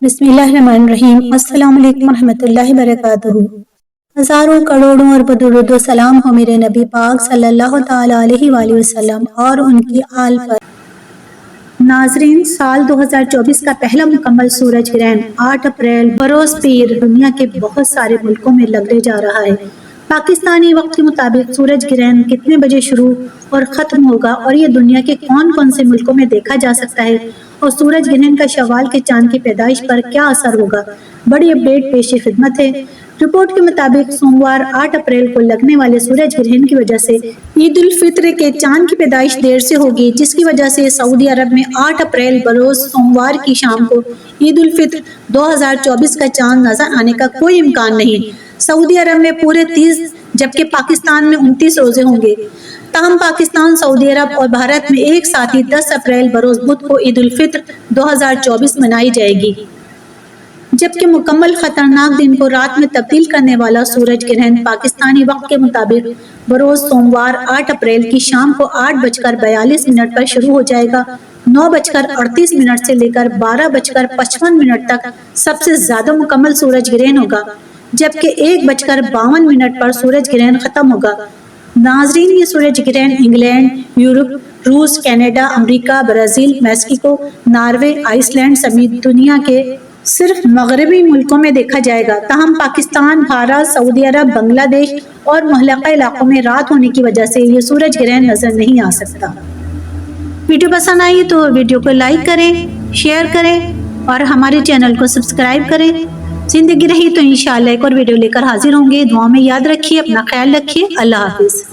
بسم اللہ الرحمن الرحیم۔ السلام علیکم ورحمۃ اللہ وبرکاتہ۔ ہزاروں کروڑوں اور درود و سلام ہو میرے نبی پاک صلی اللہ تعالی علیہ وآلہ وسلم اور ان کی آل پر۔ ناظرین، سال 2024 کا پہلا مکمل سورج گرہن 8 اپریل بروز پیر دنیا کے بہت سارے ملکوں میں لگنے جا رہا ہے۔ پاکستانی وقت کے مطابق سورج گرہن کتنے بجے شروع اور ختم ہوگا اور یہ دنیا کے کون کون سے ملکوں میں دیکھا جا سکتا ہے اور سورج گرہن کا شوال کے چاند کی پیدائش پر کیا اثر ہوگا، بڑی اپڈیٹ پیش خدمت ہے۔ رپورٹ کے مطابق سوموار 8 اپریل کو لگنے والے سورج گرہن کی وجہ سے عید الفطر کے چاند کی پیدائش دیر سے ہوگی، جس کی وجہ سے سعودی عرب میں 8 اپریل بروز سوموار کی شام کو عید الفطر 2024 کا چاند نظر آنے کا کوئی امکان نہیں۔ سعودی عرب میں پورے 30 جبکہ پاکستان میں 29 روزے ہوں گے۔ تاہم پاکستان، سعودی عرب اور بھارت میں ایک ساتھ ہی 10 اپریل بروز بدھ کو عید الفطر 2024 منائی جائے گی، جبکہ مکمل خطرناک دن کو رات میں تبدیل کرنے والا سورج گرہن پاکستانی وقت کے مطابق بروز سوموار 8 اپریل کی شام کو 8:42 پر شروع ہو جائے گا۔ 9:38 سے لے کر 12:55 تک سب سے زیادہ مکمل سورج گرہن ہوگا، جبکہ 1:52 پر سورج گرہن ختم ہوگا۔ ناظرین، یہ سورج گرہن انگلینڈ، یورپ، روس، کینیڈا، امریکہ، Brazil, Mexico, Norway, Iceland سمیت دنیا کے صرف مغربی ملکوں میں دیکھا جائے گا۔ تاہم پاکستان، بھارت، سعودی عرب، بنگلہ دیش اور متحدہ علاقوں میں رات ہونے کی وجہ سے یہ سورج گرہن نظر نہیں آ سکتا۔ ویڈیو پسند آئی تو ویڈیو کو لائک کریں، شیئر کریں اور ہمارے چینل کو سبسکرائب کریں۔ زندگی رہی تو انشاءاللہ ایک اور ویڈیو لے کر حاضر ہوں گے۔ دعا میں یاد رکھیے، اپنا خیال رکھیے۔ اللہ حافظ۔